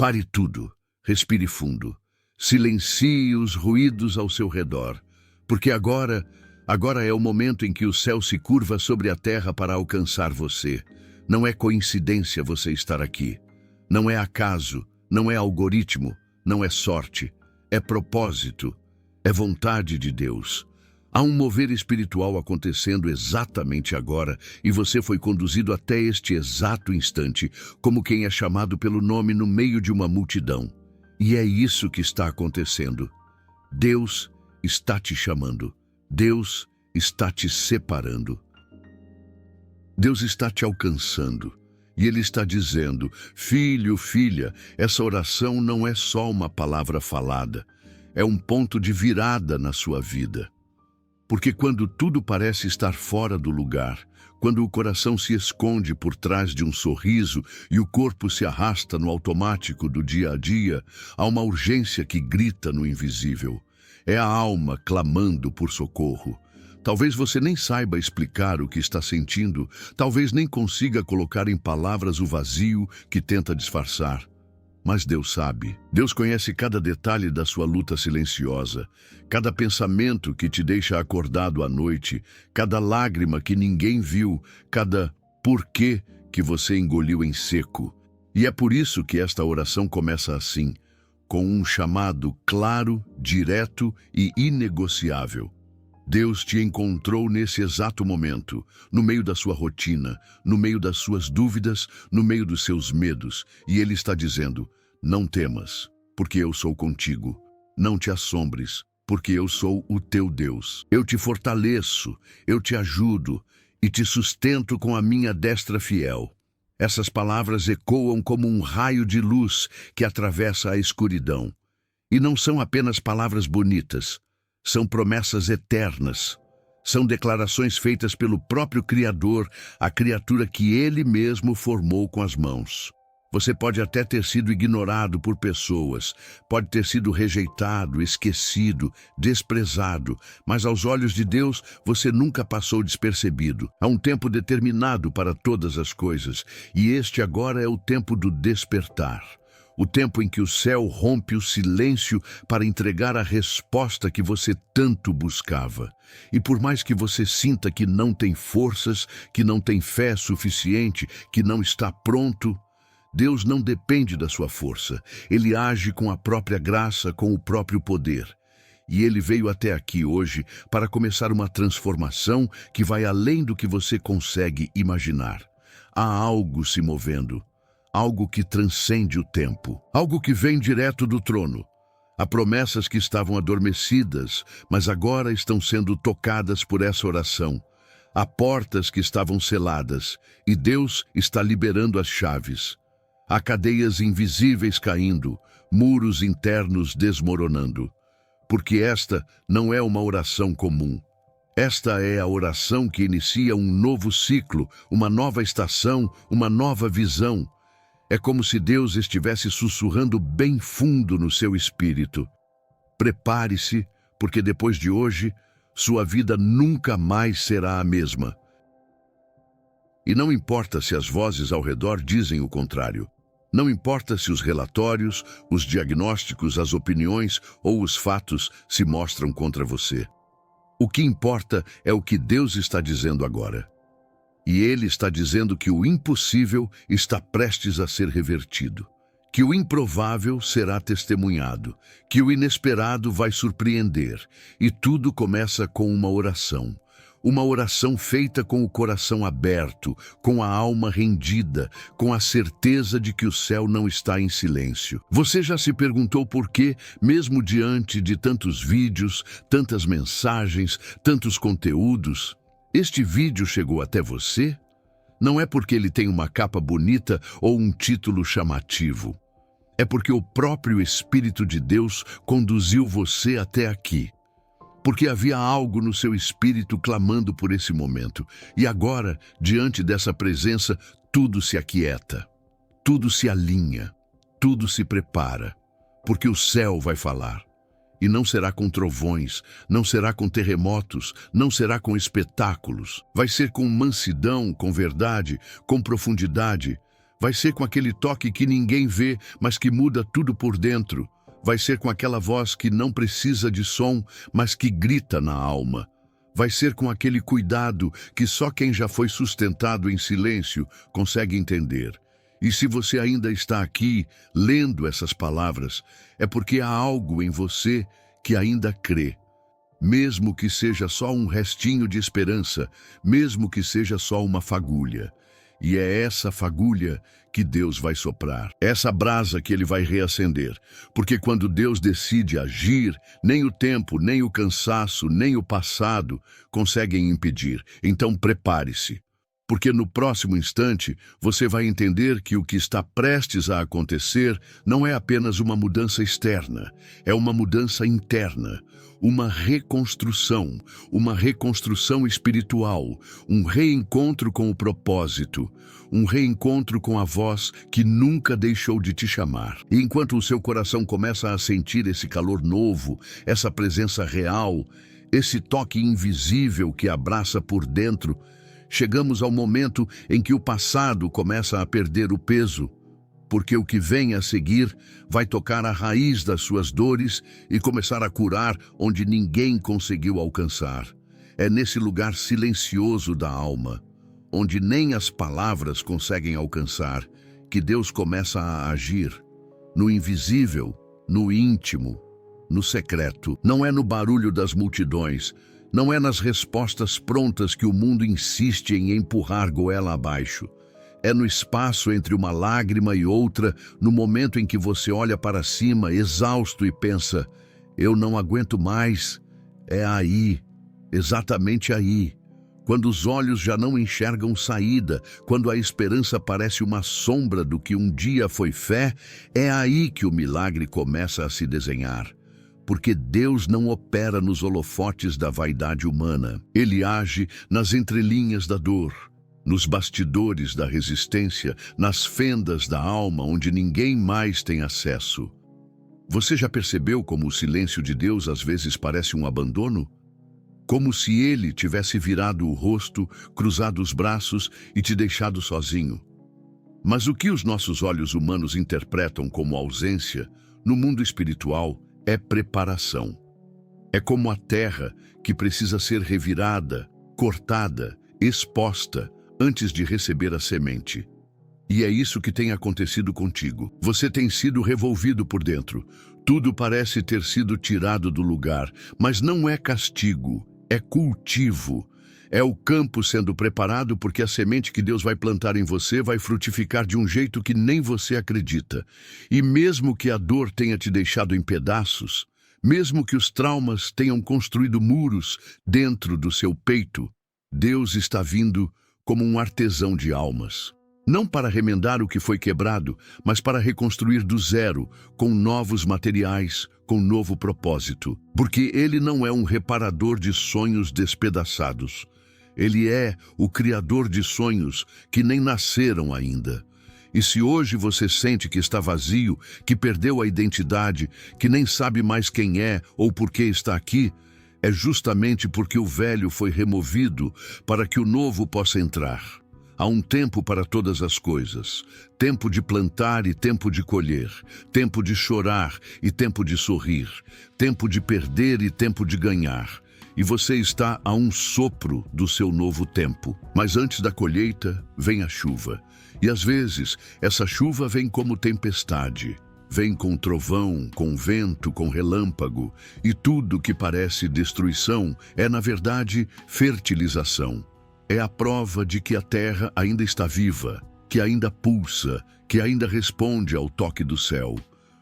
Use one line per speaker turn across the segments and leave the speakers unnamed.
Pare tudo, respire fundo, silencie os ruídos ao seu redor, porque agora é o momento em que o céu se curva sobre a terra para alcançar você. Não é coincidência você estar aqui. Não é acaso, não é algoritmo, não é sorte. É propósito, é vontade de Deus. Há um mover espiritual acontecendo exatamente agora e você foi conduzido até este exato instante, como quem é chamado pelo nome no meio de uma multidão. E é isso que está acontecendo. Deus está te chamando. Deus está te separando. Deus está te alcançando. E Ele está dizendo: filho, filha, essa oração não é só uma palavra falada. É um ponto de virada na sua vida. Porque quando tudo parece estar fora do lugar, quando o coração se esconde por trás de um sorriso e o corpo se arrasta no automático do dia a dia, há uma urgência que grita no invisível. É a alma clamando por socorro. Talvez você nem saiba explicar o que está sentindo, talvez nem consiga colocar em palavras o vazio que tenta disfarçar. Mas Deus sabe. Deus conhece cada detalhe da sua luta silenciosa, cada pensamento que te deixa acordado à noite, cada lágrima que ninguém viu, cada porquê que você engoliu em seco. E é por isso que esta oração começa assim, com um chamado claro, direto e inegociável. Deus te encontrou nesse exato momento, no meio da sua rotina, no meio das suas dúvidas, no meio dos seus medos, e Ele está dizendo: não temas, porque eu sou contigo. Não te assombres, porque eu sou o teu Deus. Eu te fortaleço, eu te ajudo e te sustento com a minha destra fiel. Essas palavras ecoam como um raio de luz que atravessa a escuridão. E não são apenas palavras bonitas. São promessas eternas. São declarações feitas pelo próprio Criador, a criatura que Ele mesmo formou com as mãos. Você pode até ter sido ignorado por pessoas, pode ter sido rejeitado, esquecido, desprezado, mas aos olhos de Deus você nunca passou despercebido. Há um tempo determinado para todas as coisas, e este agora é o tempo do despertar. O tempo em que o céu rompe o silêncio para entregar a resposta que você tanto buscava. E por mais que você sinta que não tem forças, que não tem fé suficiente, que não está pronto, Deus não depende da sua força. Ele age com a própria graça, com o próprio poder. E Ele veio até aqui hoje para começar uma transformação que vai além do que você consegue imaginar. Há algo se movendo. Algo que transcende o tempo, algo que vem direto do trono. Há promessas que estavam adormecidas, mas agora estão sendo tocadas por essa oração. Há portas que estavam seladas, e Deus está liberando as chaves. Há cadeias invisíveis caindo, muros internos desmoronando. Porque esta não é uma oração comum. Esta é a oração que inicia um novo ciclo, uma nova estação, uma nova visão. É como se Deus estivesse sussurrando bem fundo no seu espírito. Prepare-se, porque depois de hoje, sua vida nunca mais será a mesma. E não importa se as vozes ao redor dizem o contrário. Não importa se os relatórios, os diagnósticos, as opiniões ou os fatos se mostram contra você. O que importa é o que Deus está dizendo agora. E Ele está dizendo que o impossível está prestes a ser revertido, que o improvável será testemunhado, que o inesperado vai surpreender, e tudo começa com uma oração feita com o coração aberto, com a alma rendida, com a certeza de que o céu não está em silêncio. Você já se perguntou por que, mesmo diante de tantos vídeos, tantas mensagens, tantos conteúdos, este vídeo chegou até você? Não é porque ele tem uma capa bonita ou um título chamativo. É porque o próprio Espírito de Deus conduziu você até aqui. Porque havia algo no seu espírito clamando por esse momento. E agora, diante dessa presença, tudo se aquieta. Tudo se alinha. Tudo se prepara. Porque o céu vai falar. E não será com trovões, não será com terremotos, não será com espetáculos. Vai ser com mansidão, com verdade, com profundidade. Vai ser com aquele toque que ninguém vê, mas que muda tudo por dentro. Vai ser com aquela voz que não precisa de som, mas que grita na alma. Vai ser com aquele cuidado que só quem já foi sustentado em silêncio consegue entender. E se você ainda está aqui, lendo essas palavras, é porque há algo em você que ainda crê. Mesmo que seja só um restinho de esperança, mesmo que seja só uma fagulha. E é essa fagulha que Deus vai soprar, essa brasa que Ele vai reacender. Porque quando Deus decide agir, nem o tempo, nem o cansaço, nem o passado conseguem impedir. Então prepare-se. Porque no próximo instante você vai entender que o que está prestes a acontecer não é apenas uma mudança externa, é uma mudança interna, uma reconstrução espiritual, um reencontro com o propósito, um reencontro com a voz que nunca deixou de te chamar. E enquanto o seu coração começa a sentir esse calor novo, essa presença real, esse toque invisível que abraça por dentro, chegamos ao momento em que o passado começa a perder o peso, porque o que vem a seguir vai tocar a raiz das suas dores e começar a curar onde ninguém conseguiu alcançar. É nesse lugar silencioso da alma, onde nem as palavras conseguem alcançar, que Deus começa a agir, no invisível, no íntimo, no secreto. Não é no barulho das multidões, não é nas respostas prontas que o mundo insiste em empurrar goela abaixo. É no espaço entre uma lágrima e outra, no momento em que você olha para cima, exausto, e pensa, eu não aguento mais. É aí, exatamente aí. Quando os olhos já não enxergam saída, quando a esperança parece uma sombra do que um dia foi fé, é aí que o milagre começa a se desenhar. Porque Deus não opera nos holofotes da vaidade humana. Ele age nas entrelinhas da dor, nos bastidores da resistência, nas fendas da alma onde ninguém mais tem acesso. Você já percebeu como o silêncio de Deus às vezes parece um abandono? Como se Ele tivesse virado o rosto, cruzado os braços e te deixado sozinho. Mas o que os nossos olhos humanos interpretam como ausência, no mundo espiritual, é preparação. É como a terra que precisa ser revirada, cortada, exposta, antes de receber a semente. E é isso que tem acontecido contigo. Você tem sido revolvido por dentro. Tudo parece ter sido tirado do lugar, mas não é castigo, é cultivo. É o campo sendo preparado porque a semente que Deus vai plantar em você vai frutificar de um jeito que nem você acredita. E mesmo que a dor tenha te deixado em pedaços, mesmo que os traumas tenham construído muros dentro do seu peito, Deus está vindo como um artesão de almas. Não para remendar o que foi quebrado, mas para reconstruir do zero, com novos materiais, com novo propósito. Porque Ele não é um reparador de sonhos despedaçados. Ele é o criador de sonhos que nem nasceram ainda. E se hoje você sente que está vazio, que perdeu a identidade, que nem sabe mais quem é ou por que está aqui, é justamente porque o velho foi removido para que o novo possa entrar. Há um tempo para todas as coisas, tempo de plantar e tempo de colher, tempo de chorar e tempo de sorrir, tempo de perder e tempo de ganhar. E você está a um sopro do seu novo tempo. Mas antes da colheita, vem a chuva. E às vezes, essa chuva vem como tempestade. Vem com trovão, com vento, com relâmpago. E tudo que parece destruição é, na verdade, fertilização. É a prova de que a terra ainda está viva, que ainda pulsa, que ainda responde ao toque do céu.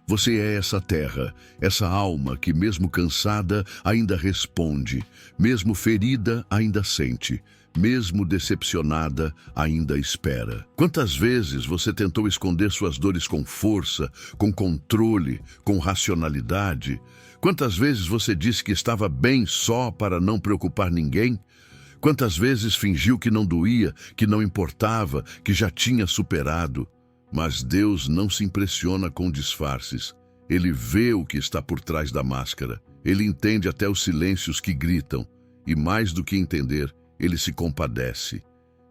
Você é essa terra, essa alma que, mesmo cansada, ainda responde, mesmo ferida, ainda sente, mesmo decepcionada, ainda espera. Quantas vezes você tentou esconder suas dores com força, com controle, com racionalidade? Quantas vezes você disse que estava bem só para não preocupar ninguém? Quantas vezes fingiu que não doía, que não importava, que já tinha superado? Mas Deus não se impressiona com disfarces. Ele vê o que está por trás da máscara. Ele entende até os silêncios que gritam. E mais do que entender, ele se compadece.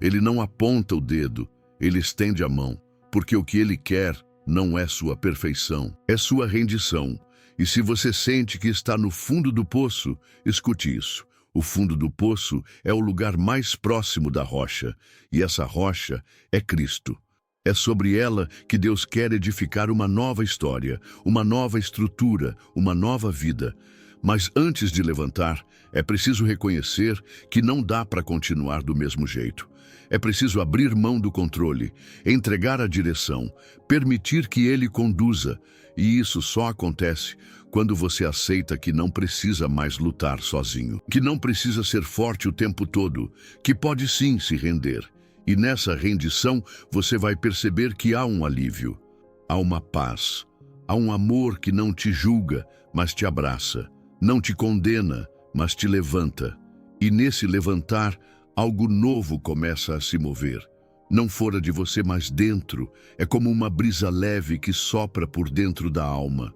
Ele não aponta o dedo, ele estende a mão. porque o que Ele quer não é sua perfeição, é sua rendição. E se você sente que está no fundo do poço, escute isso. O fundo do poço é o lugar mais próximo da rocha, e essa rocha é Cristo. É sobre ela que Deus quer edificar uma nova história, uma nova estrutura, uma nova vida. Mas antes de levantar, é preciso reconhecer que não dá para continuar do mesmo jeito. É preciso abrir mão do controle, entregar a direção, permitir que Ele conduza. E isso só acontece quando você aceita que não precisa mais lutar sozinho, que não precisa ser forte o tempo todo, que pode sim se render. E nessa rendição você vai perceber que há um alívio, há uma paz, há um amor que não te julga, mas te abraça, não te condena, mas te levanta. E nesse levantar, algo novo começa a se mover. Não fora de você, mas dentro. É como uma brisa leve que sopra por dentro da alma.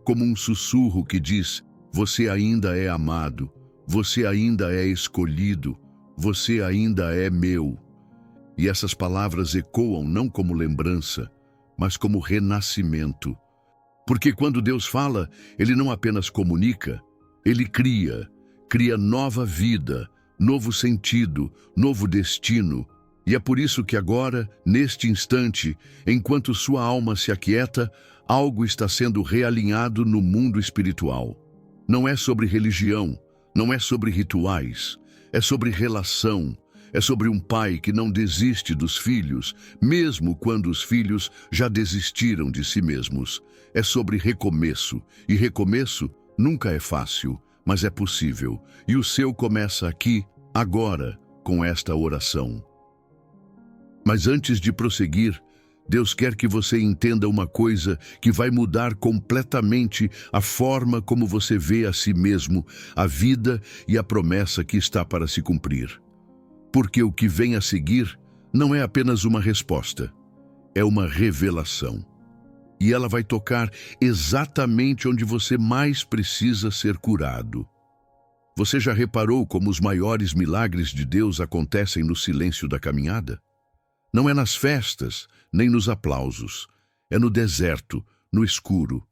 Como um sussurro que diz: você ainda é amado, você ainda é escolhido, você ainda é meu. E essas palavras ecoam não como lembrança, mas como renascimento. Porque quando Deus fala, Ele não apenas comunica, Ele cria nova vida, novo sentido, novo destino. E é por isso que agora, neste instante, enquanto sua alma se aquieta, algo está sendo realinhado no mundo espiritual. Não é sobre religião, não é sobre rituais, é sobre relação. É sobre um pai que não desiste dos filhos, mesmo quando os filhos já desistiram de si mesmos. É sobre recomeço, e recomeço nunca é fácil, mas é possível. E o seu começa aqui, agora, com esta oração. Mas antes de prosseguir, Deus quer que você entenda uma coisa que vai mudar completamente a forma como você vê a si mesmo, a vida e a promessa que está para se cumprir. Porque o que vem a seguir não é apenas uma resposta, é uma revelação. E ela vai tocar exatamente onde você mais precisa ser curado. Você já reparou como os maiores milagres de Deus acontecem no silêncio da caminhada? Não é nas festas, nem nos aplausos. É no deserto, no escuro,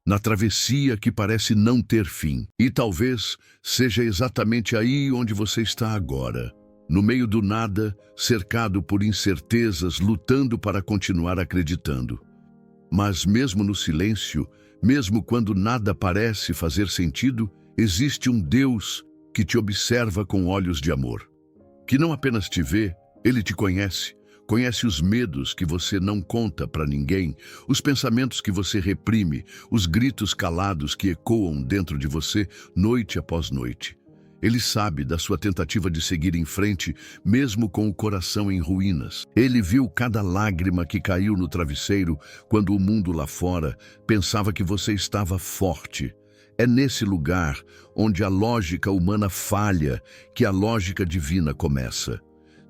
na travessia que parece não ter fim. E talvez seja exatamente aí onde você está agora. No meio do nada, cercado por incertezas, lutando para continuar acreditando. Mas mesmo no silêncio, mesmo quando nada parece fazer sentido, existe um Deus que te observa com olhos de amor. Que não apenas te vê, Ele te conhece. Conhece os medos que você não conta para ninguém, os pensamentos que você reprime, os gritos calados que ecoam dentro de você noite após noite. Ele sabe da sua tentativa de seguir em frente, mesmo com o coração em ruínas. Ele viu cada lágrima que caiu no travesseiro quando o mundo lá fora pensava que você estava forte. É nesse lugar onde a lógica humana falha que a lógica divina começa.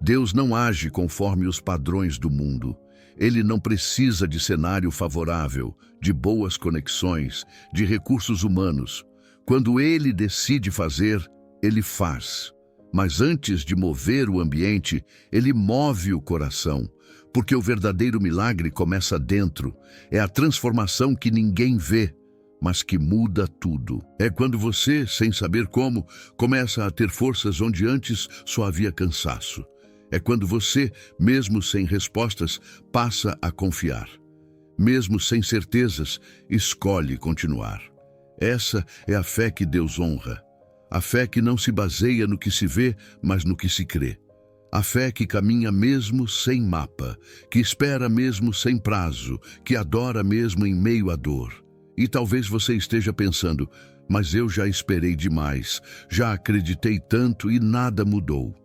Deus não age conforme os padrões do mundo. Ele não precisa de cenário favorável, de boas conexões, de recursos humanos. Quando Ele decide fazer, Ele faz. Mas antes de mover o ambiente, Ele move o coração. Porque o verdadeiro milagre começa dentro. É a transformação que ninguém vê, mas que muda tudo. É quando você, sem saber como, começa a ter forças onde antes só havia cansaço. É quando você, mesmo sem respostas, passa a confiar. Mesmo sem certezas, escolhe continuar. Essa é a fé que Deus honra. A fé que não se baseia no que se vê, mas no que se crê. A fé que caminha mesmo sem mapa, que espera mesmo sem prazo, que adora mesmo em meio à dor. E talvez você esteja pensando, mas eu já esperei demais, já acreditei tanto e nada mudou.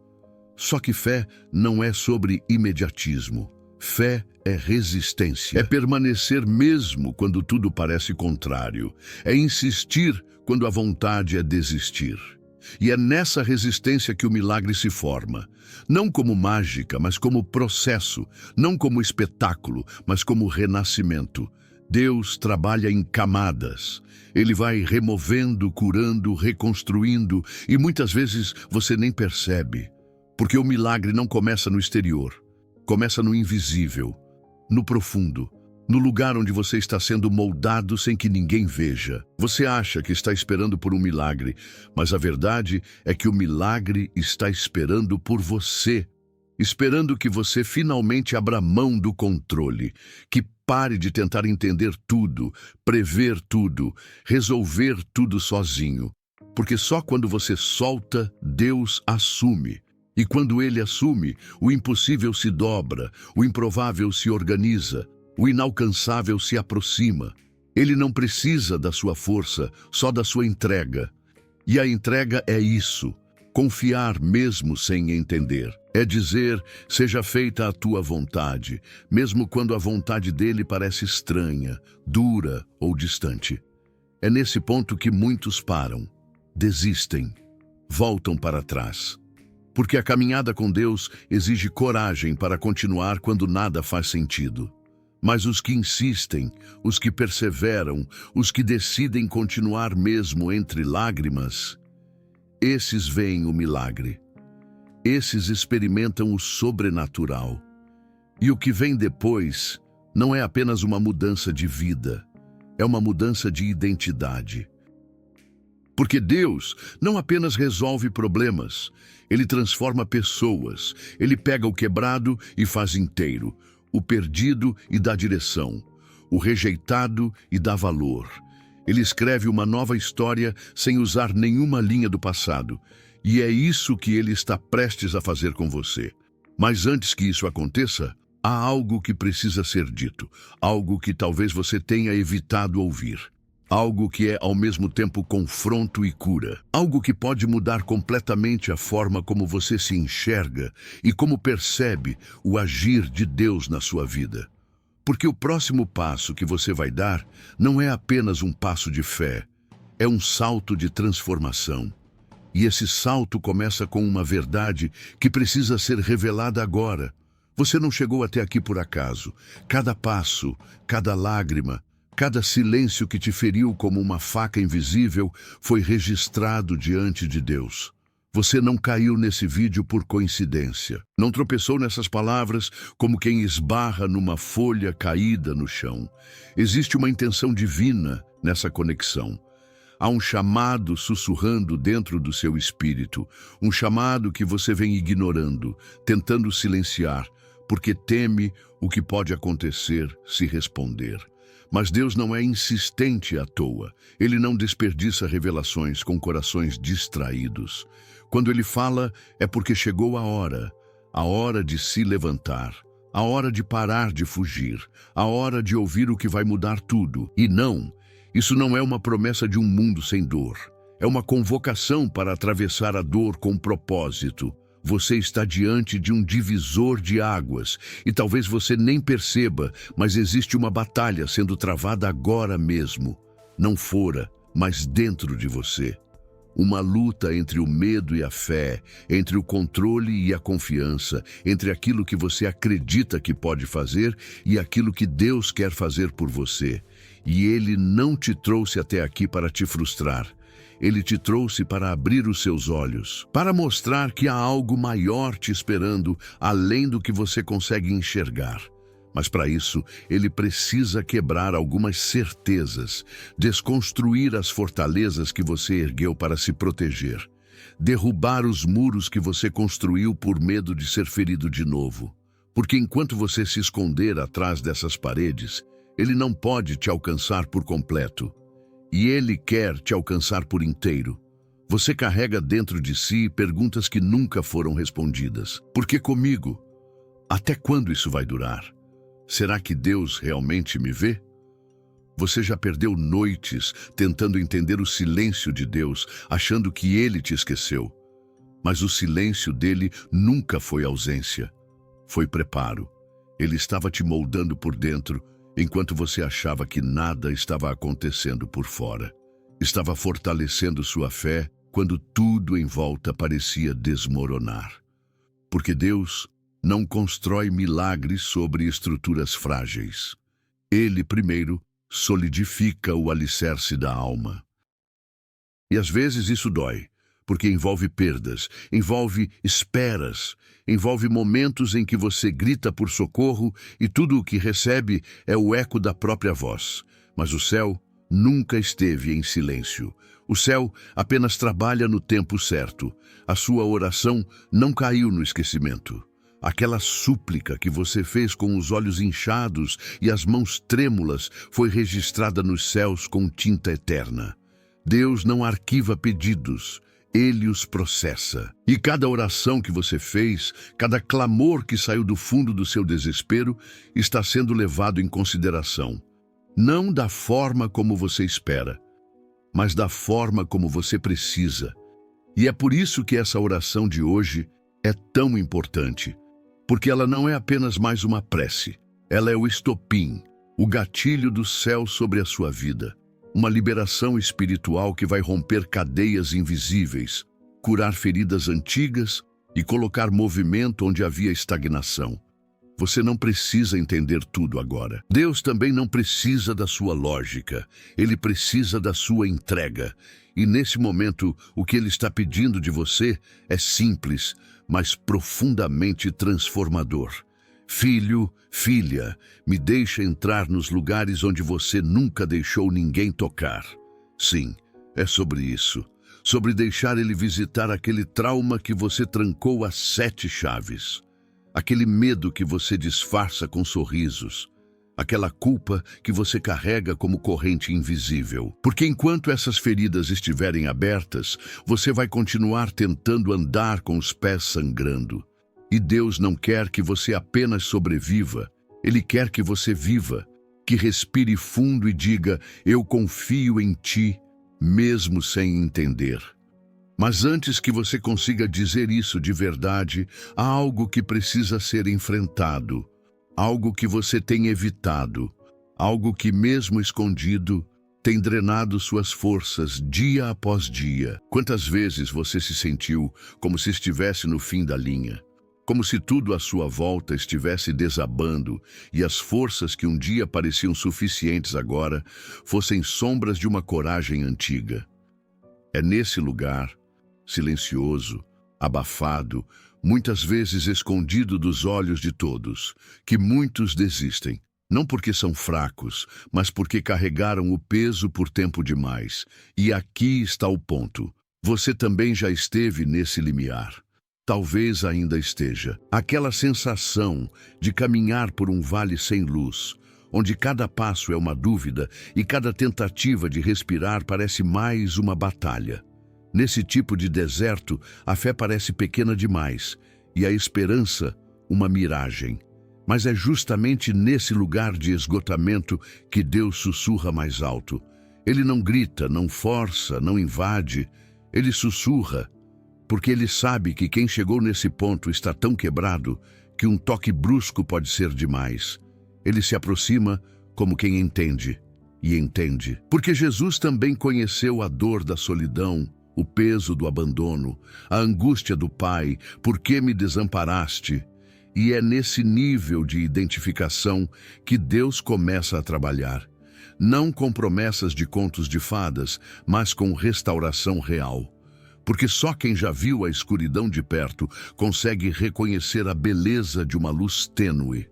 Só que fé não é sobre imediatismo. Fé é resistência. É permanecer mesmo quando tudo parece contrário. É insistir quando a vontade é desistir. E é nessa resistência que o milagre se forma. Não como mágica, mas como processo. Não como espetáculo, mas como renascimento. Deus trabalha em camadas. Ele vai removendo, curando, reconstruindo. E muitas vezes você nem percebe. Porque o milagre não começa no exterior, começa no invisível. no profundo, no lugar onde você está sendo moldado sem que ninguém veja. Você acha que está esperando por um milagre, mas a verdade é que o milagre está esperando por você. Esperando que você finalmente abra mão do controle, que pare de tentar entender tudo, prever tudo, resolver tudo sozinho. Porque só quando você solta, Deus assume. E quando Ele assume, o impossível se dobra, o improvável se organiza, o inalcançável se aproxima. Ele não precisa da sua força, só da sua entrega. E a entrega é isso. Confiar mesmo sem entender. É dizer, seja feita a tua vontade, mesmo quando a vontade dele parece estranha, dura ou distante. É nesse ponto que muitos param, desistem, voltam para trás. Porque a caminhada com Deus exige coragem para continuar quando nada faz sentido. Mas os que insistem, os que perseveram, os que decidem continuar mesmo entre lágrimas, esses veem o milagre. Esses experimentam o sobrenatural. E o que vem depois não é apenas uma mudança de vida, é uma mudança de identidade. Porque Deus não apenas resolve problemas, Ele transforma pessoas, Ele pega o quebrado e faz inteiro, o perdido e dá direção, o rejeitado e dá valor. Ele escreve uma nova história sem usar nenhuma linha do passado. E é isso que Ele está prestes a fazer com você. Mas antes que isso aconteça, há algo que precisa ser dito. Algo que talvez você tenha evitado ouvir. Algo que é ao mesmo tempo confronto e cura. Algo que pode mudar completamente a forma como você se enxerga e como percebe o agir de Deus na sua vida. Porque o próximo passo que você vai dar não é apenas um passo de fé, é um salto de transformação. E esse salto começa com uma verdade que precisa ser revelada agora. Você não chegou até aqui por acaso. Cada passo, cada lágrima, cada silêncio que te feriu como uma faca invisível foi registrado diante de Deus. Você não caiu nesse vídeo por coincidência. Não tropeçou nessas palavras como quem esbarra numa folha caída no chão. Existe uma intenção divina nessa conexão. Há um chamado sussurrando dentro do seu espírito, um chamado que você vem ignorando, tentando silenciar, porque teme o que pode acontecer se responder. Mas Deus não é insistente à toa. Ele não desperdiça revelações com corações distraídos. Quando Ele fala, é porque chegou a hora de se levantar, a hora de parar de fugir, a hora de ouvir o que vai mudar tudo. E não, isso não é uma promessa de um mundo sem dor. É uma convocação para atravessar a dor com propósito. Você está diante de um divisor de águas e talvez você nem perceba, mas existe uma batalha sendo travada agora mesmo. Não fora, mas dentro de você. Uma luta entre o medo e a fé, entre o controle e a confiança, entre aquilo que você acredita que pode fazer e aquilo que Deus quer fazer por você. E Ele não te trouxe até aqui para te frustrar. Ele te trouxe para abrir os seus olhos, para mostrar que há algo maior te esperando, além do que você consegue enxergar. Mas para isso, Ele precisa quebrar algumas certezas, desconstruir as fortalezas que você ergueu para se proteger, derrubar os muros que você construiu por medo de ser ferido de novo. Porque enquanto você se esconder atrás dessas paredes, Ele não pode te alcançar por completo. E Ele quer te alcançar por inteiro. Você carrega dentro de si perguntas que nunca foram respondidas. Por que comigo? Até quando isso vai durar? Será que Deus realmente me vê? Você já perdeu noites tentando entender o silêncio de Deus, achando que Ele te esqueceu. Mas o silêncio dele nunca foi ausência. Foi preparo. Ele estava te moldando por dentro, enquanto você achava que nada estava acontecendo por fora. Estava fortalecendo sua fé quando tudo em volta parecia desmoronar. Porque Deus não constrói milagres sobre estruturas frágeis. Ele, primeiro, solidifica o alicerce da alma. E às vezes isso dói, porque envolve perdas, envolve esperas, envolve momentos em que você grita por socorro e tudo o que recebe é o eco da própria voz. Mas o céu nunca esteve em silêncio. O céu apenas trabalha no tempo certo. A sua oração não caiu no esquecimento. Aquela súplica que você fez com os olhos inchados e as mãos trêmulas foi registrada nos céus com tinta eterna. Deus não arquiva pedidos, Ele os processa. E cada oração que você fez, cada clamor que saiu do fundo do seu desespero, está sendo levado em consideração. Não da forma como você espera, mas da forma como você precisa. E é por isso que essa oração de hoje é tão importante. Porque ela não é apenas mais uma prece. Ela é o estopim, o gatilho do céu sobre a sua vida. Uma liberação espiritual que vai romper cadeias invisíveis, curar feridas antigas e colocar movimento onde havia estagnação. Você não precisa entender tudo agora. Deus também não precisa da sua lógica. Ele precisa da sua entrega. E nesse momento, o que Ele está pedindo de você é simples, mas profundamente transformador. Filho, filha, me deixa entrar nos lugares onde você nunca deixou ninguém tocar. Sim, é sobre isso. Sobre deixar Ele visitar aquele trauma que você trancou a 7 chaves. Aquele medo que você disfarça com sorrisos. Aquela culpa que você carrega como corrente invisível. Porque enquanto essas feridas estiverem abertas, você vai continuar tentando andar com os pés sangrando. E Deus não quer que você apenas sobreviva. Ele quer que você viva, que respire fundo e diga, eu confio em ti, mesmo sem entender. Mas antes que você consiga dizer isso de verdade, há algo que precisa ser enfrentado. Algo que você tem evitado, algo que mesmo escondido tem drenado suas forças dia após dia. Quantas vezes você se sentiu como se estivesse no fim da linha? Como se tudo à sua volta estivesse desabando e as forças que um dia pareciam suficientes agora fossem sombras de uma coragem antiga. É nesse lugar, silencioso, abafado, muitas vezes escondido dos olhos de todos, que muitos desistem, não porque são fracos, mas porque carregaram o peso por tempo demais. E aqui está o ponto. Você também já esteve nesse limiar. Talvez ainda esteja. Aquela sensação de caminhar por um vale sem luz, onde cada passo é uma dúvida e cada tentativa de respirar parece mais uma batalha. Nesse tipo de deserto, a fé parece pequena demais e a esperança uma miragem. Mas é justamente nesse lugar de esgotamento que Deus sussurra mais alto. Ele não grita, não força, não invade. Ele sussurra, porque Ele sabe que quem chegou nesse ponto está tão quebrado que um toque brusco pode ser demais. Ele se aproxima como quem entende, e entende. Porque Jesus também conheceu a dor da solidão, o peso do abandono, a angústia do Pai, por que me desamparaste? E é nesse nível de identificação que Deus começa a trabalhar. Não com promessas de contos de fadas, mas com restauração real. Porque só quem já viu a escuridão de perto consegue reconhecer a beleza de uma luz tênue.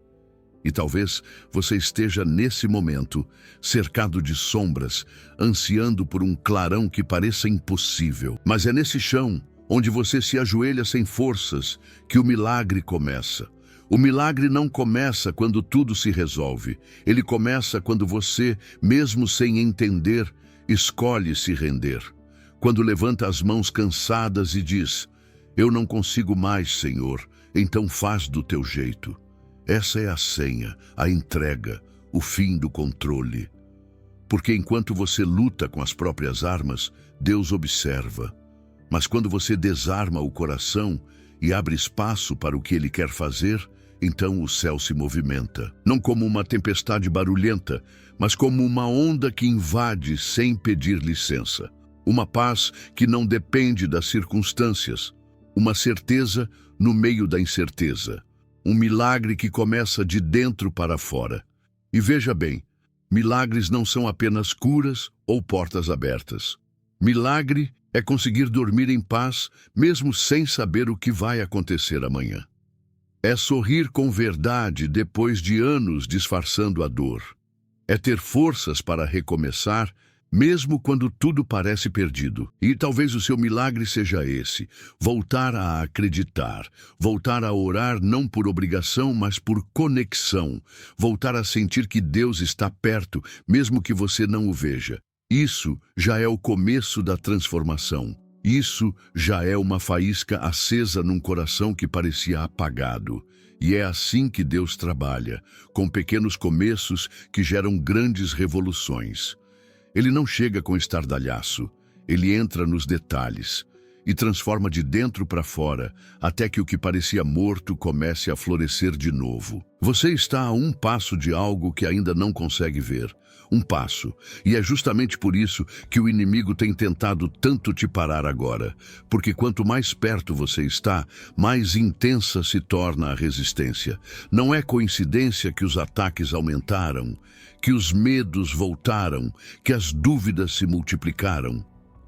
E talvez você esteja nesse momento, cercado de sombras, ansiando por um clarão que pareça impossível. Mas é nesse chão, onde você se ajoelha sem forças, que o milagre começa. O milagre não começa quando tudo se resolve. Ele começa quando você, mesmo sem entender, escolhe se render. Quando levanta as mãos cansadas e diz, eu não consigo mais, Senhor, então faz do teu jeito. Essa é a senha, a entrega, o fim do controle. Porque enquanto você luta com as próprias armas, Deus observa. Mas quando você desarma o coração e abre espaço para o que Ele quer fazer, então o céu se movimenta. Não como uma tempestade barulhenta, mas como uma onda que invade sem pedir licença. Uma paz que não depende das circunstâncias. Uma certeza no meio da incerteza. Um milagre que começa de dentro para fora. E veja bem, milagres não são apenas curas ou portas abertas. Milagre É conseguir dormir em paz, mesmo sem saber o que vai acontecer amanhã. É sorrir com verdade depois de anos disfarçando a dor. É ter forças para recomeçar, mesmo quando tudo parece perdido. E talvez o seu milagre seja esse: voltar a acreditar, voltar a orar não por obrigação, mas por conexão, voltar a sentir que Deus está perto, mesmo que você não o veja. Isso já é o começo da transformação. Isso já é uma faísca acesa num coração que parecia apagado. E é assim que Deus trabalha, com pequenos começos que geram grandes revoluções. Ele não chega com estardalhaço, ele entra nos detalhes e transforma de dentro para fora, até que o que parecia morto comece a florescer de novo. Você está a um passo de algo que ainda não consegue ver. Um passo. E é justamente por isso que o inimigo tem tentado tanto te parar agora. Porque quanto mais perto você está, mais intensa se torna a resistência. Não é coincidência que os ataques aumentaram, que os medos voltaram, que as dúvidas se multiplicaram.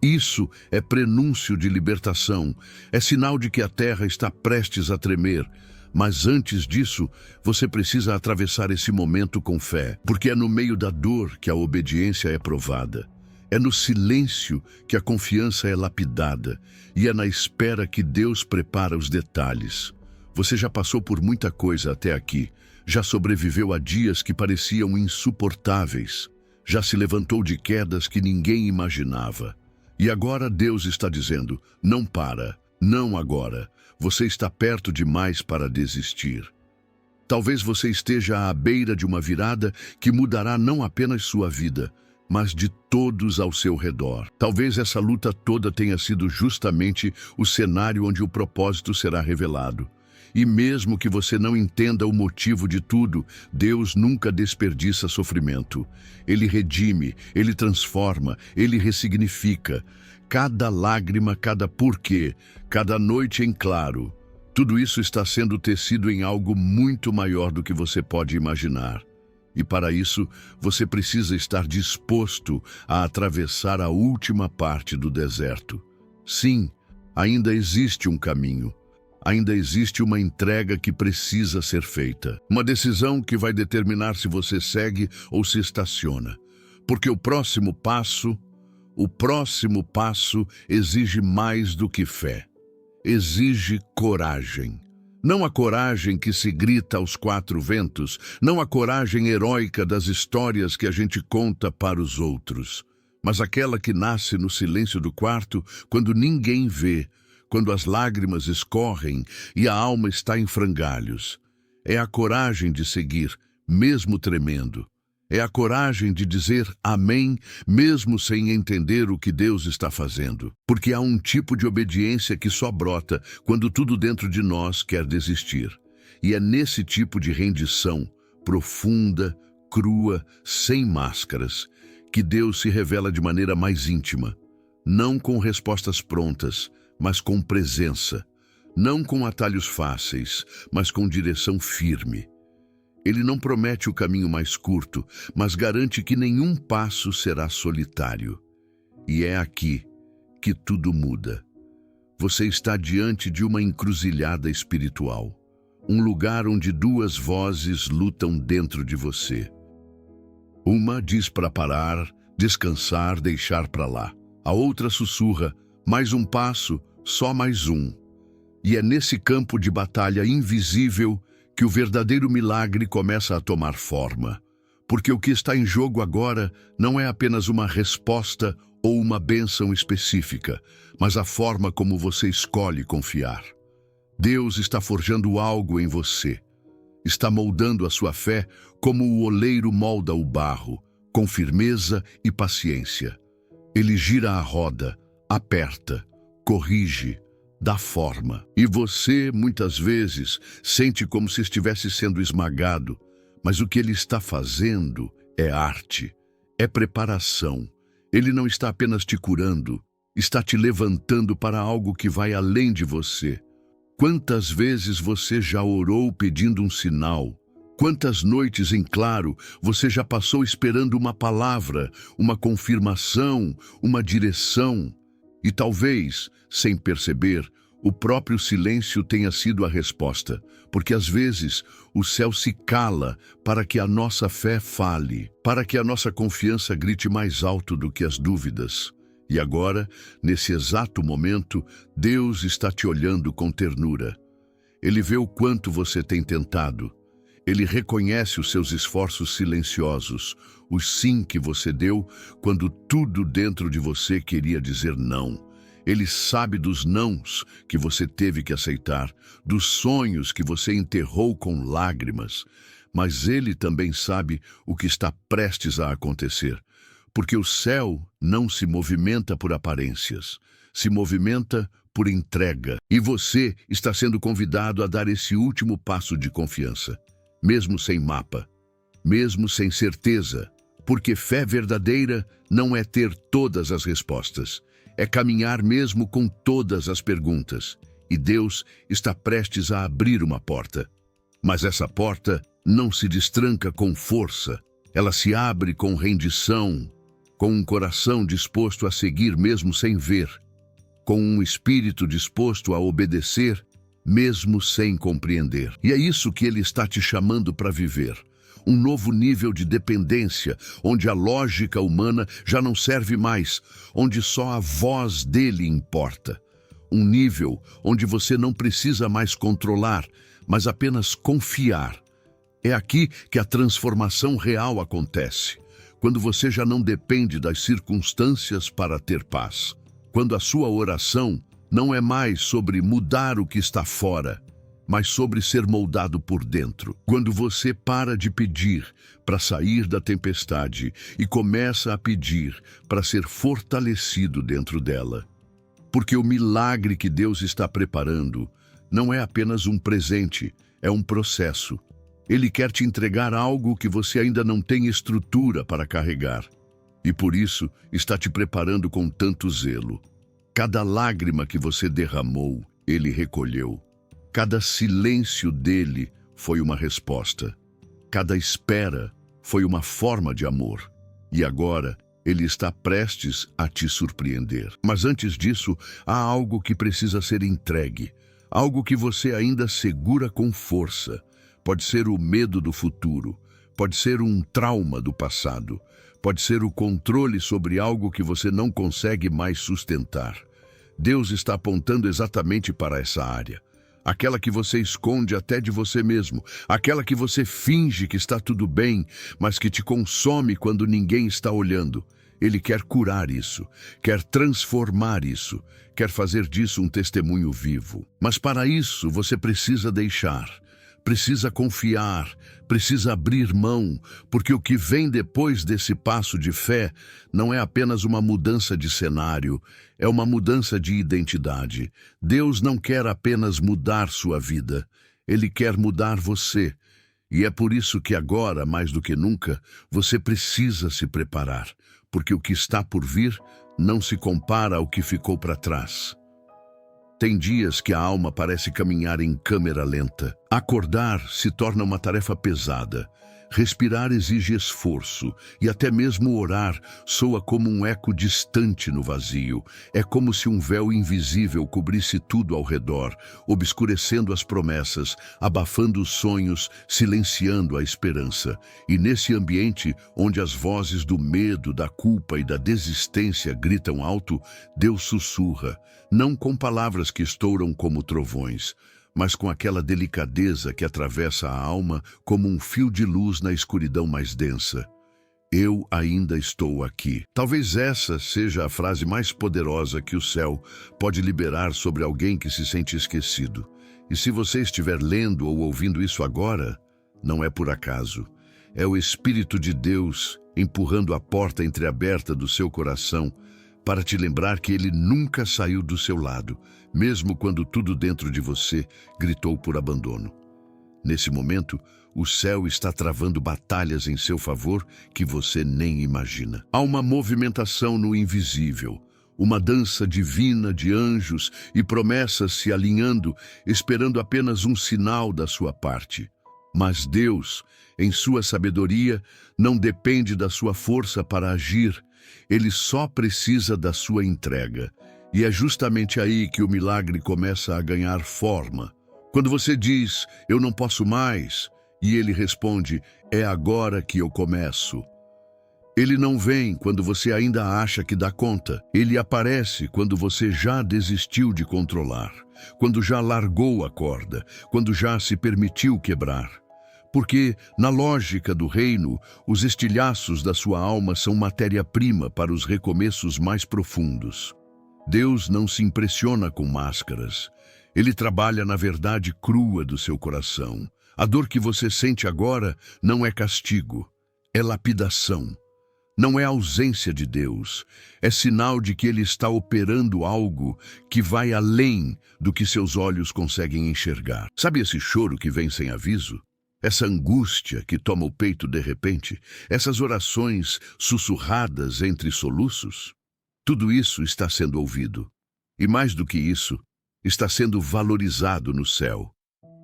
Isso é prenúncio de libertação, é sinal de que a terra está prestes a tremer. Mas antes disso, você precisa atravessar esse momento com fé, porque é no meio da dor que a obediência é provada. É no silêncio que a confiança é lapidada, e é na espera que Deus prepara os detalhes. Você já passou por muita coisa até aqui, já sobreviveu a dias que pareciam insuportáveis, já se levantou de quedas que ninguém imaginava. E agora Deus está dizendo: não para, não agora. Você está perto demais para desistir. Talvez você esteja à beira de uma virada que mudará não apenas sua vida, mas de todos ao seu redor. Talvez essa luta toda tenha sido justamente o cenário onde o propósito será revelado. E mesmo que você não entenda o motivo de tudo, Deus nunca desperdiça sofrimento. Ele redime, Ele transforma, Ele ressignifica. Cada lágrima, cada porquê, cada noite em claro, tudo isso está sendo tecido em algo muito maior do que você pode imaginar. E para isso, você precisa estar disposto a atravessar a última parte do deserto. Sim, ainda existe um caminho. Ainda existe uma entrega que precisa ser feita. Uma decisão que vai determinar se você segue ou se estaciona. Porque o próximo passo exige mais do que fé. Exige coragem. Não a coragem que se grita aos quatro ventos, não a coragem heróica das histórias que a gente conta para os outros, mas aquela que nasce no silêncio do quarto, quando ninguém vê, quando as lágrimas escorrem e a alma está em frangalhos. É a coragem de seguir, mesmo tremendo. É a coragem de dizer amém, mesmo sem entender o que Deus está fazendo. Porque há um tipo de obediência que só brota quando tudo dentro de nós quer desistir. E é nesse tipo de rendição, profunda, crua, sem máscaras, que Deus se revela de maneira mais íntima. Não com respostas prontas, mas com presença. Não com atalhos fáceis, mas com direção firme. Ele não promete o caminho mais curto, mas garante que nenhum passo será solitário. E é aqui que tudo muda. Você está diante de uma encruzilhada espiritual. Um lugar onde duas vozes lutam dentro de você. Uma diz para parar, descansar, deixar para lá. A outra sussurra: mais um passo, só mais um. E é nesse campo de batalha invisível que o verdadeiro milagre começa a tomar forma. Porque o que está em jogo agora não é apenas uma resposta ou uma bênção específica, mas a forma como você escolhe confiar. Deus está forjando algo em você. Está moldando a sua fé como o oleiro molda o barro, com firmeza e paciência. Ele gira a roda, aperta, corrige, dá forma. E você, muitas vezes, sente como se estivesse sendo esmagado, mas o que ele está fazendo é arte, é preparação. Ele não está apenas te curando, está te levantando para algo que vai além de você. Quantas vezes você já orou pedindo um sinal? Quantas noites em claro você já passou esperando uma palavra, uma confirmação, uma direção? E talvez, sem perceber, o próprio silêncio tenha sido a resposta, porque às vezes o céu se cala para que a nossa fé fale, para que a nossa confiança grite mais alto do que as dúvidas. E agora, nesse exato momento, Deus está te olhando com ternura. Ele vê o quanto você tem tentado. Ele reconhece os seus esforços silenciosos, os sim que você deu quando tudo dentro de você queria dizer não. Ele sabe dos nãos que você teve que aceitar, dos sonhos que você enterrou com lágrimas, mas ele também sabe o que está prestes a acontecer, porque o céu não se movimenta por aparências, se movimenta por entrega, e você está sendo convidado a dar esse último passo de confiança, mesmo sem mapa, mesmo sem certeza, porque fé verdadeira não é ter todas as respostas, é caminhar mesmo com todas as perguntas, e Deus está prestes a abrir uma porta. Mas essa porta não se destranca com força, ela se abre com rendição, com um coração disposto a seguir mesmo sem ver, com um espírito disposto a obedecer mesmo sem compreender. E é isso que Ele está te chamando para viver. Um novo nível de dependência, onde a lógica humana já não serve mais, onde só a voz dele importa. Um nível onde você não precisa mais controlar, mas apenas confiar. É aqui que a transformação real acontece, quando você já não depende das circunstâncias para ter paz. Quando a sua oração não é mais sobre mudar o que está fora, mas sobre ser moldado por dentro. Quando você para de pedir para sair da tempestade e começa a pedir para ser fortalecido dentro dela. Porque o milagre que Deus está preparando não é apenas um presente, é um processo. Ele quer te entregar algo que você ainda não tem estrutura para carregar. E por isso está te preparando com tanto zelo. Cada lágrima que você derramou, Ele recolheu. Cada silêncio dele foi uma resposta. Cada espera foi uma forma de amor. E agora, ele está prestes a te surpreender. Mas antes disso, há algo que precisa ser entregue. Algo que você ainda segura com força. Pode ser o medo do futuro. Pode ser um trauma do passado. Pode ser o controle sobre algo que você não consegue mais sustentar. Deus está apontando exatamente para essa área. Aquela que você esconde até de você mesmo, aquela que você finge que está tudo bem, mas que te consome quando ninguém está olhando. Ele quer curar isso, quer transformar isso, quer fazer disso um testemunho vivo. Mas para isso você precisa deixar, precisa confiar, precisa abrir mão, porque o que vem depois desse passo de fé não é apenas uma mudança de cenário, é uma mudança de identidade. Deus não quer apenas mudar sua vida, Ele quer mudar você. E é por isso que agora, mais do que nunca, você precisa se preparar, porque o que está por vir não se compara ao que ficou para trás. Tem dias que a alma parece caminhar em câmera lenta. Acordar se torna uma tarefa pesada. Respirar exige esforço, e até mesmo orar soa como um eco distante no vazio. É como se um véu invisível cobrisse tudo ao redor, obscurecendo as promessas, abafando os sonhos, silenciando a esperança. E nesse ambiente, onde as vozes do medo, da culpa e da desistência gritam alto, Deus sussurra, não com palavras que estouram como trovões, mas com aquela delicadeza que atravessa a alma como um fio de luz na escuridão mais densa. Eu ainda estou aqui. Talvez essa seja a frase mais poderosa que o céu pode liberar sobre alguém que se sente esquecido. E se você estiver lendo ou ouvindo isso agora, não é por acaso. É o Espírito de Deus empurrando a porta entreaberta do seu coração para te lembrar que Ele nunca saiu do seu lado, mesmo quando tudo dentro de você gritou por abandono. Nesse momento, o céu está travando batalhas em seu favor que você nem imagina. Há uma movimentação no invisível, uma dança divina de anjos e promessas se alinhando, esperando apenas um sinal da sua parte. Mas Deus, em sua sabedoria, não depende da sua força para agir. Ele só precisa da sua entrega. E é justamente aí que o milagre começa a ganhar forma. Quando você diz, eu não posso mais, e ele responde, é agora que eu começo. Ele não vem quando você ainda acha que dá conta. Ele aparece quando você já desistiu de controlar, quando já largou a corda, quando já se permitiu quebrar. Porque, na lógica do reino, os estilhaços da sua alma são matéria-prima para os recomeços mais profundos. Deus não se impressiona com máscaras. Ele trabalha na verdade crua do seu coração. A dor que você sente agora não é castigo, é lapidação. Não é ausência de Deus, é sinal de que Ele está operando algo que vai além do que seus olhos conseguem enxergar. Sabe esse choro que vem sem aviso? Essa angústia que toma o peito de repente? Essas orações sussurradas entre soluços? Tudo isso está sendo ouvido. E mais do que isso, está sendo valorizado no céu.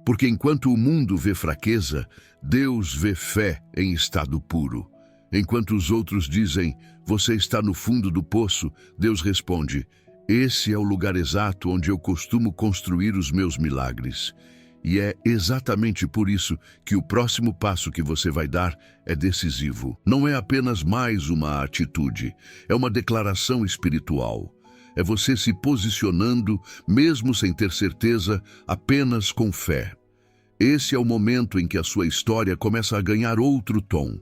Porque enquanto o mundo vê fraqueza, Deus vê fé em estado puro. Enquanto os outros dizem, você está no fundo do poço, Deus responde, esse é o lugar exato onde eu costumo construir os meus milagres. E é exatamente por isso que o próximo passo que você vai dar é decisivo. Não é apenas mais uma atitude, é uma declaração espiritual. É você se posicionando, mesmo sem ter certeza, apenas com fé. Esse é o momento em que a sua história começa a ganhar outro tom.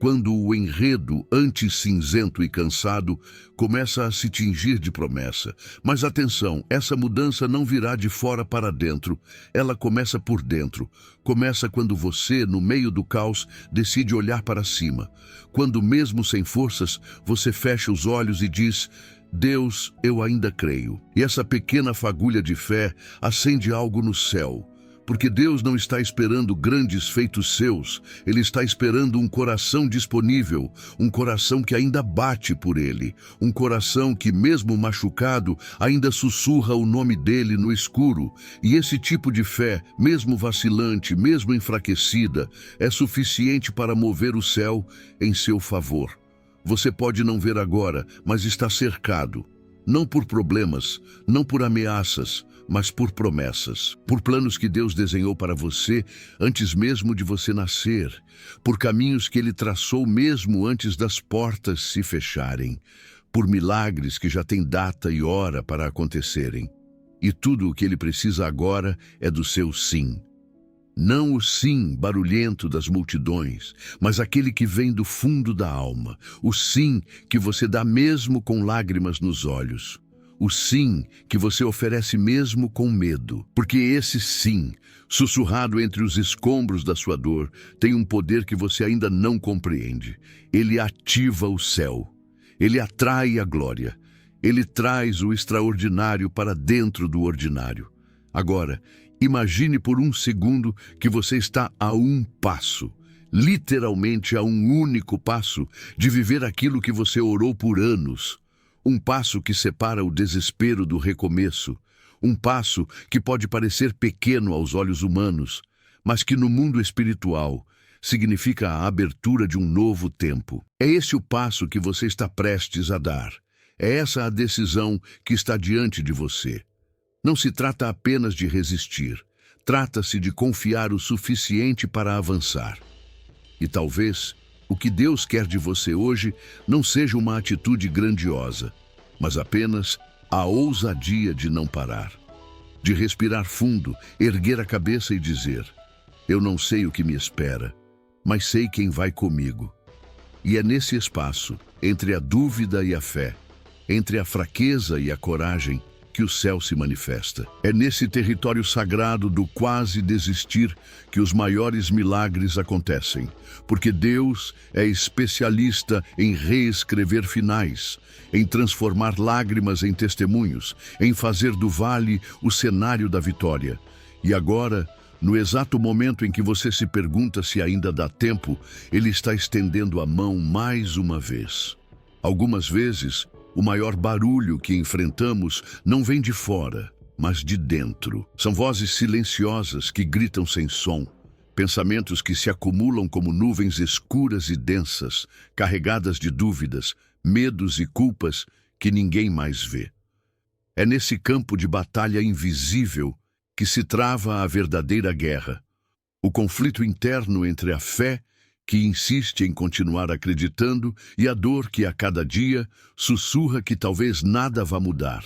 Quando o enredo, antes cinzento e cansado, começa a se tingir de promessa. Mas atenção, essa mudança não virá de fora para dentro, ela começa por dentro. Começa quando você, no meio do caos, decide olhar para cima. Quando, mesmo sem forças, você fecha os olhos e diz, Deus, eu ainda creio. E essa pequena fagulha de fé acende algo no céu. Porque Deus não está esperando grandes feitos seus, Ele está esperando um coração disponível, um coração que ainda bate por Ele, um coração que, mesmo machucado, ainda sussurra o nome dEle no escuro. E esse tipo de fé, mesmo vacilante, mesmo enfraquecida, é suficiente para mover o céu em seu favor. Você pode não ver agora, mas está cercado. Não por problemas, não por ameaças, mas por promessas, por planos que Deus desenhou para você antes mesmo de você nascer, por caminhos que Ele traçou mesmo antes das portas se fecharem, por milagres que já têm data e hora para acontecerem. E tudo o que Ele precisa agora é do seu sim. Não o sim barulhento das multidões, mas aquele que vem do fundo da alma, o sim que você dá mesmo com lágrimas nos olhos. O sim que você oferece mesmo com medo, porque esse sim, sussurrado entre os escombros da sua dor, tem um poder que você ainda não compreende. Ele ativa o céu, ele atrai a glória, ele traz o extraordinário para dentro do ordinário. Agora, imagine por um segundo que você está a um passo, literalmente a um único passo, de viver aquilo que você orou por anos. Um passo que separa o desespero do recomeço. Um passo que pode parecer pequeno aos olhos humanos, mas que no mundo espiritual significa a abertura de um novo tempo. É esse o passo que você está prestes a dar. É essa a decisão que está diante de você. Não se trata apenas de resistir. Trata-se de confiar o suficiente para avançar. E talvez o que Deus quer de você hoje não seja uma atitude grandiosa, mas apenas a ousadia de não parar, de respirar fundo, erguer a cabeça e dizer, eu não sei o que me espera, mas sei quem vai comigo. E é nesse espaço, entre a dúvida e a fé, entre a fraqueza e a coragem, que o céu se manifesta. É nesse território sagrado do quase desistir que os maiores milagres acontecem, porque Deus é especialista em reescrever finais, em transformar lágrimas em testemunhos, em fazer do vale o cenário da vitória. E agora, no exato momento em que você se pergunta se ainda dá tempo, Ele está estendendo a mão mais uma vez. Algumas vezes, o maior barulho que enfrentamos não vem de fora, mas de dentro. São vozes silenciosas que gritam sem som, pensamentos que se acumulam como nuvens escuras e densas, carregadas de dúvidas, medos e culpas que ninguém mais vê. É nesse campo de batalha invisível que se trava a verdadeira guerra. O conflito interno entre a fé, que insiste em continuar acreditando, e a dor que a cada dia sussurra que talvez nada vá mudar.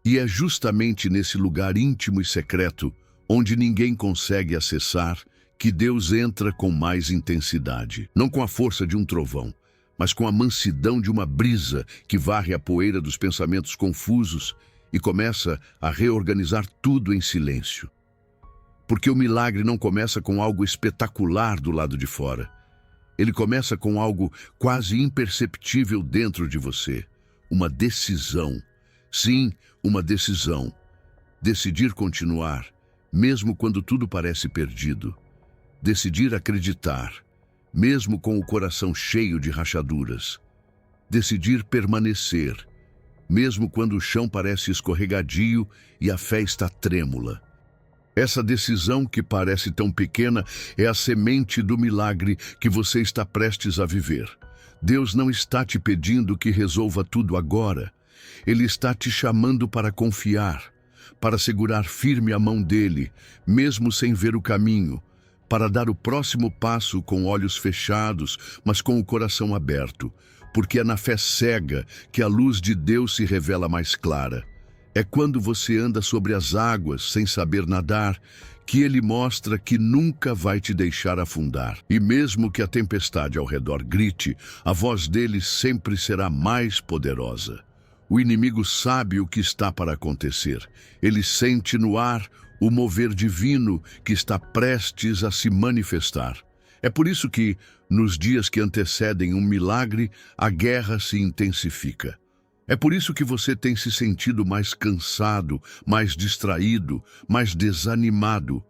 E é justamente nesse lugar íntimo e secreto, onde ninguém consegue acessar, que Deus entra com mais intensidade. Não com a força de um trovão, mas com a mansidão de uma brisa que varre a poeira dos pensamentos confusos e começa a reorganizar tudo em silêncio. Porque o milagre não começa com algo espetacular do lado de fora. Ele começa com algo quase imperceptível dentro de você. Uma decisão. Sim, uma decisão. Decidir continuar, mesmo quando tudo parece perdido. Decidir acreditar, mesmo com o coração cheio de rachaduras. Decidir permanecer, mesmo quando o chão parece escorregadio e a fé está trêmula. Essa decisão que parece tão pequena é a semente do milagre que você está prestes a viver. Deus não está te pedindo que resolva tudo agora. Ele está te chamando para confiar, para segurar firme a mão dele, mesmo sem ver o caminho, para dar o próximo passo com olhos fechados, mas com o coração aberto, porque é na fé cega que a luz de Deus se revela mais clara. É quando você anda sobre as águas sem saber nadar, que ele mostra que nunca vai te deixar afundar. E mesmo que a tempestade ao redor grite, a voz dele sempre será mais poderosa. O inimigo sabe o que está para acontecer. Ele sente no ar o mover divino que está prestes a se manifestar. É por isso que, nos dias que antecedem um milagre, a guerra se intensifica. É por isso que você tem se sentido mais cansado, mais distraído, mais desanimado,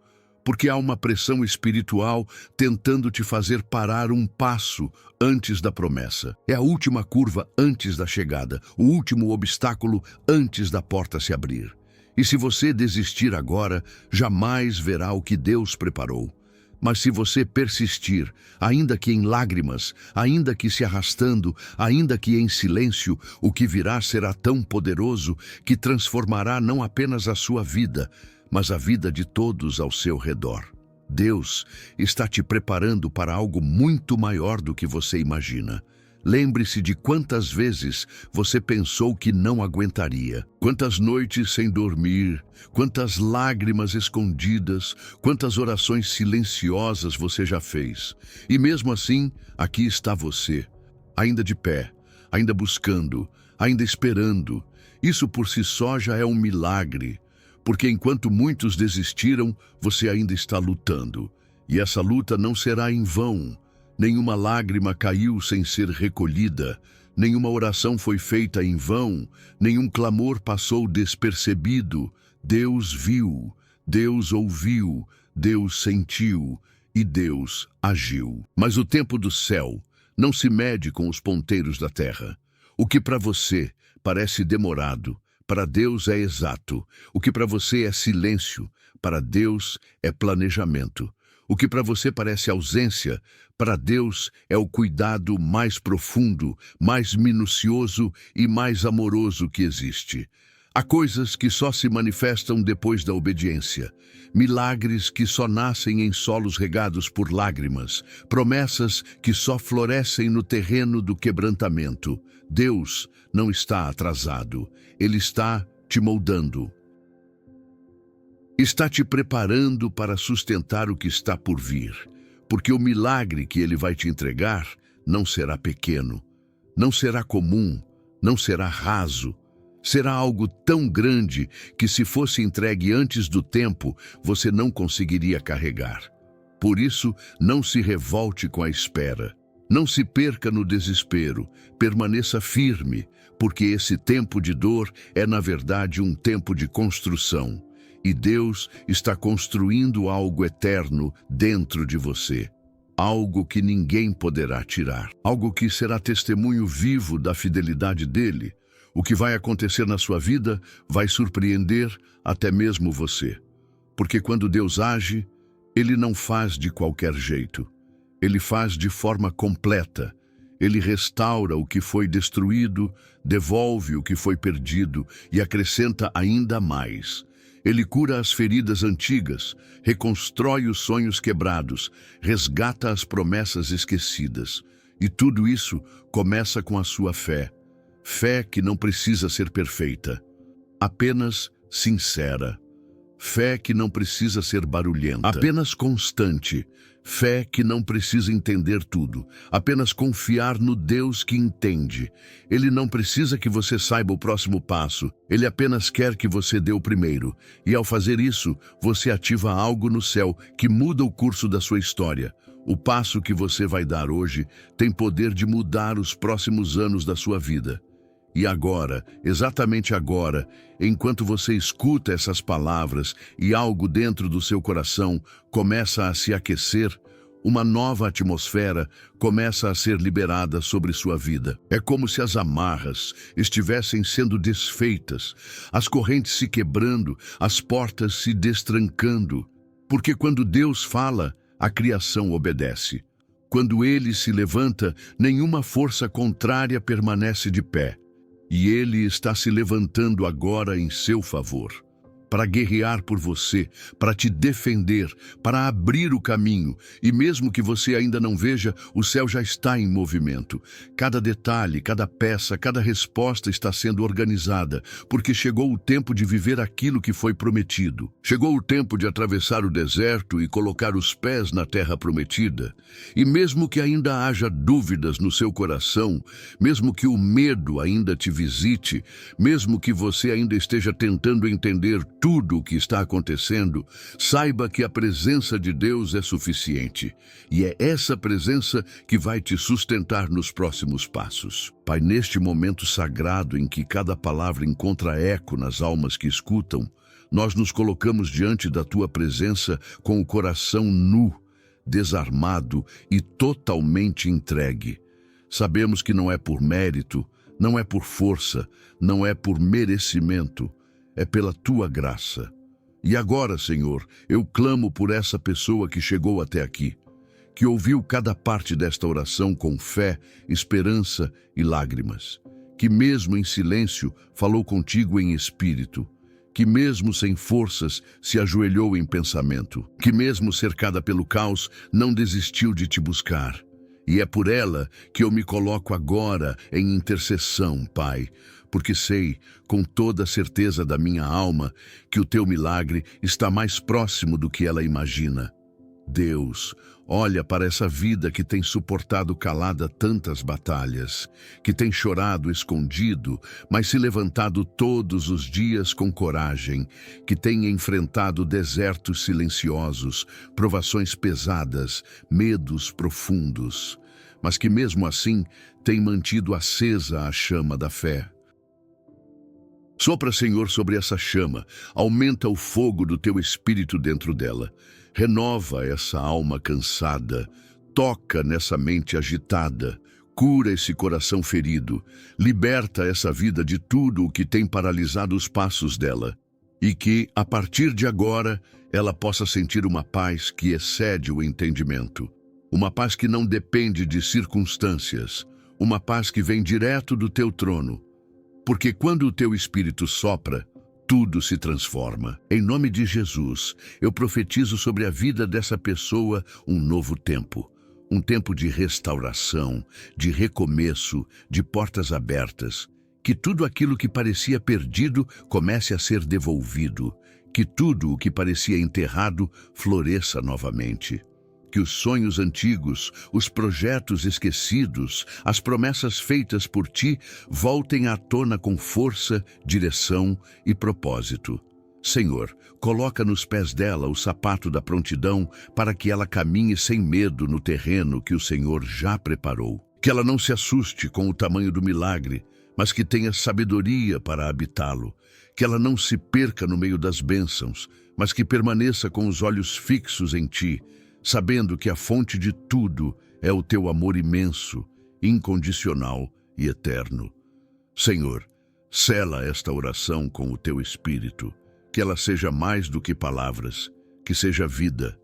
porque há uma pressão espiritual tentando te fazer parar um passo antes da promessa. É a última curva antes da chegada, o último obstáculo antes da porta se abrir. E se você desistir agora, jamais verá o que Deus preparou. Mas se você persistir, ainda que em lágrimas, ainda que se arrastando, ainda que em silêncio, o que virá será tão poderoso que transformará não apenas a sua vida, mas a vida de todos ao seu redor. Deus está te preparando para algo muito maior do que você imagina. Lembre-se de quantas vezes você pensou que não aguentaria. Quantas noites sem dormir, quantas lágrimas escondidas, quantas orações silenciosas você já fez. E mesmo assim, aqui está você, ainda de pé, ainda buscando, ainda esperando. Isso por si só já é um milagre, porque enquanto muitos desistiram, você ainda está lutando. E essa luta não será em vão. Nenhuma lágrima caiu sem ser recolhida, nenhuma oração foi feita em vão, nenhum clamor passou despercebido. Deus viu, Deus ouviu, Deus sentiu e Deus agiu. Mas o tempo do céu não se mede com os ponteiros da terra. O que para você parece demorado, para Deus é exato. O que para você é silêncio, para Deus é planejamento. O que para você parece ausência, para Deus é o cuidado mais profundo, mais minucioso e mais amoroso que existe. Há coisas que só se manifestam depois da obediência, milagres que só nascem em solos regados por lágrimas, promessas que só florescem no terreno do quebrantamento. Deus não está atrasado, Ele está te moldando. Está te preparando para sustentar o que está por vir, porque o milagre que Ele vai te entregar não será pequeno, não será comum, não será raso. Será algo tão grande que, se fosse entregue antes do tempo, você não conseguiria carregar. Por isso, não se revolte com a espera. Não se perca no desespero. Permaneça firme, porque esse tempo de dor é, na verdade, um tempo de construção. E Deus está construindo algo eterno dentro de você. Algo que ninguém poderá tirar. Algo que será testemunho vivo da fidelidade dele. O que vai acontecer na sua vida vai surpreender até mesmo você. Porque quando Deus age, Ele não faz de qualquer jeito. Ele faz de forma completa. Ele restaura o que foi destruído, devolve o que foi perdido e acrescenta ainda mais. Ele cura as feridas antigas, reconstrói os sonhos quebrados, resgata as promessas esquecidas. E tudo isso começa com a sua fé. Fé que não precisa ser perfeita, apenas sincera. Fé que não precisa ser barulhenta, apenas constante. Fé que não precisa entender tudo, apenas confiar no Deus que entende. Ele não precisa que você saiba o próximo passo, ele apenas quer que você dê o primeiro. E ao fazer isso, você ativa algo no céu que muda o curso da sua história. O passo que você vai dar hoje tem poder de mudar os próximos anos da sua vida. E agora, exatamente agora, enquanto você escuta essas palavras e algo dentro do seu coração começa a se aquecer, uma nova atmosfera começa a ser liberada sobre sua vida. É como se as amarras estivessem sendo desfeitas, as correntes se quebrando, as portas se destrancando. Porque quando Deus fala, a criação obedece. Quando Ele se levanta, nenhuma força contrária permanece de pé. E Ele está se levantando agora em seu favor, para guerrear por você, para te defender, para abrir o caminho. E mesmo que você ainda não veja, o céu já está em movimento. Cada detalhe, cada peça, cada resposta está sendo organizada, porque chegou o tempo de viver aquilo que foi prometido. Chegou o tempo de atravessar o deserto e colocar os pés na terra prometida. E mesmo que ainda haja dúvidas no seu coração, mesmo que o medo ainda te visite, mesmo que você ainda esteja tentando entender tudo o que está acontecendo, saiba que a presença de Deus é suficiente. E é essa presença que vai te sustentar nos próximos passos. Pai, neste momento sagrado em que cada palavra encontra eco nas almas que escutam, nós nos colocamos diante da Tua presença com o coração nu, desarmado e totalmente entregue. Sabemos que não é por mérito, não é por força, não é por merecimento, é pela Tua graça. E agora, Senhor, eu clamo por essa pessoa que chegou até aqui, que ouviu cada parte desta oração com fé, esperança e lágrimas, que mesmo em silêncio falou contigo em espírito, que mesmo sem forças se ajoelhou em pensamento, que mesmo cercada pelo caos não desistiu de te buscar. E é por ela que eu me coloco agora em intercessão, Pai, porque sei, com toda a certeza da minha alma, que o Teu milagre está mais próximo do que ela imagina. Deus, olha para essa vida que tem suportado calada tantas batalhas, que tem chorado escondido, mas se levantado todos os dias com coragem, que tem enfrentado desertos silenciosos, provações pesadas, medos profundos, mas que mesmo assim tem mantido acesa a chama da fé. Sopra, Senhor, sobre essa chama, aumenta o fogo do Teu Espírito dentro dela. Renova essa alma cansada, toca nessa mente agitada, cura esse coração ferido, liberta essa vida de tudo o que tem paralisado os passos dela, e que, a partir de agora, ela possa sentir uma paz que excede o entendimento, uma paz que não depende de circunstâncias, uma paz que vem direto do Teu trono, porque quando o Teu Espírito sopra, tudo se transforma. Em nome de Jesus, eu profetizo sobre a vida dessa pessoa um novo tempo. Um tempo de restauração, de recomeço, de portas abertas. Que tudo aquilo que parecia perdido comece a ser devolvido. Que tudo o que parecia enterrado floresça novamente. Que os sonhos antigos, os projetos esquecidos, as promessas feitas por Ti voltem à tona com força, direção e propósito. Senhor, coloca nos pés dela o sapato da prontidão para que ela caminhe sem medo no terreno que o Senhor já preparou. Que ela não se assuste com o tamanho do milagre, mas que tenha sabedoria para habitá-lo. Que ela não se perca no meio das bênçãos, mas que permaneça com os olhos fixos em Ti, sabendo que a fonte de tudo é o Teu amor imenso, incondicional e eterno. Senhor, sela esta oração com o Teu Espírito, que ela seja mais do que palavras, que seja vida,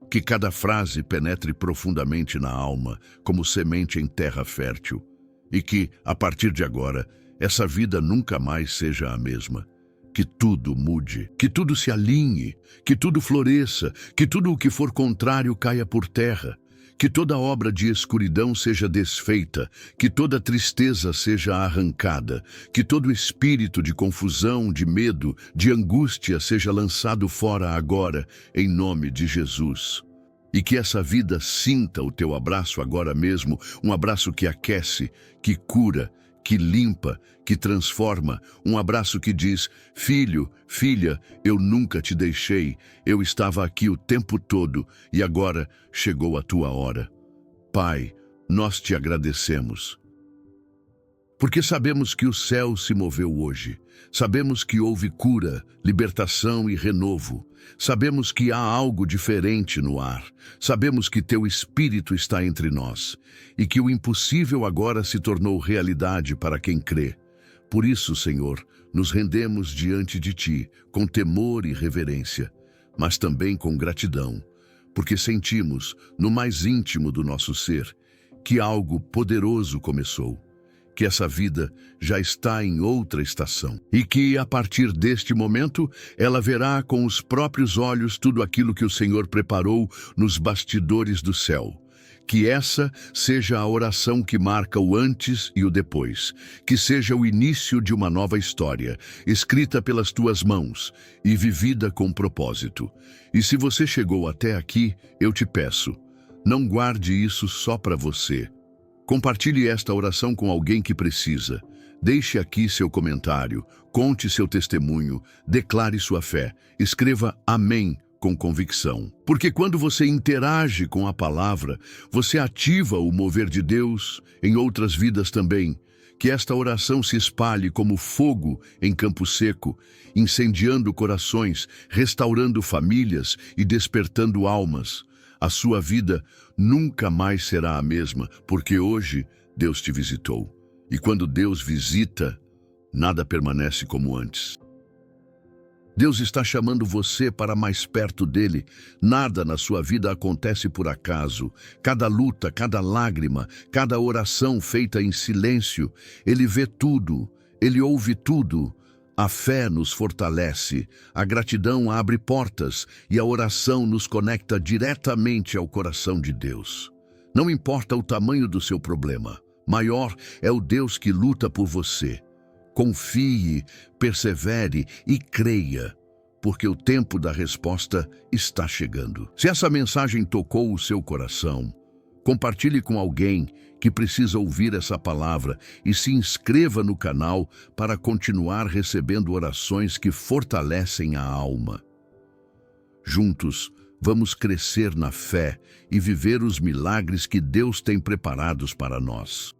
Que cada frase penetre profundamente na alma, como semente em terra fértil. E que, a partir de agora, essa vida nunca mais seja a mesma. Que tudo mude, que tudo se alinhe, que tudo floresça, que tudo o que for contrário caia por terra. Que toda obra de escuridão seja desfeita, que toda tristeza seja arrancada, que todo espírito de confusão, de medo, de angústia seja lançado fora agora, em nome de Jesus. E que essa vida sinta o teu abraço agora mesmo, um abraço que aquece, que cura, que limpa, que transforma, um abraço que diz: filho, filha, eu nunca te deixei, eu estava aqui o tempo todo e agora chegou a tua hora. Pai, nós te agradecemos. Porque sabemos que o céu se moveu hoje. Sabemos que houve cura, libertação e renovo. Sabemos que há algo diferente no ar. Sabemos que teu Espírito está entre nós e que o impossível agora se tornou realidade para quem crê. Por isso, Senhor, nos rendemos diante de ti com temor e reverência, mas também com gratidão, porque sentimos, no mais íntimo do nosso ser, que algo poderoso começou. Que essa vida já está em outra estação e que, a partir deste momento, ela verá com os próprios olhos tudo aquilo que o Senhor preparou nos bastidores do céu. Que essa seja a oração que marca o antes e o depois, que seja o início de uma nova história, escrita pelas tuas mãos e vivida com propósito. E se você chegou até aqui, eu te peço, não guarde isso só para você. Compartilhe esta oração com alguém que precisa. Deixe aqui seu comentário, conte seu testemunho, declare sua fé. Escreva amém com convicção. Porque quando você interage com a palavra, você ativa o mover de Deus em outras vidas também. Que esta oração se espalhe como fogo em campo seco, incendiando corações, restaurando famílias e despertando almas. A sua vida nunca mais será a mesma, porque hoje Deus te visitou. E quando Deus visita, nada permanece como antes. Deus está chamando você para mais perto dele. Nada na sua vida acontece por acaso. Cada luta, cada lágrima, cada oração feita em silêncio, ele vê tudo, ele ouve tudo. A fé nos fortalece, a gratidão abre portas e a oração nos conecta diretamente ao coração de Deus. Não importa o tamanho do seu problema, maior é o Deus que luta por você. Confie, persevere e creia, porque o tempo da resposta está chegando. Se essa mensagem tocou o seu coração, compartilhe com alguém que precisa ouvir essa palavra e se inscreva no canal para continuar recebendo orações que fortalecem a alma. Juntos, vamos crescer na fé e viver os milagres que Deus tem preparados para nós.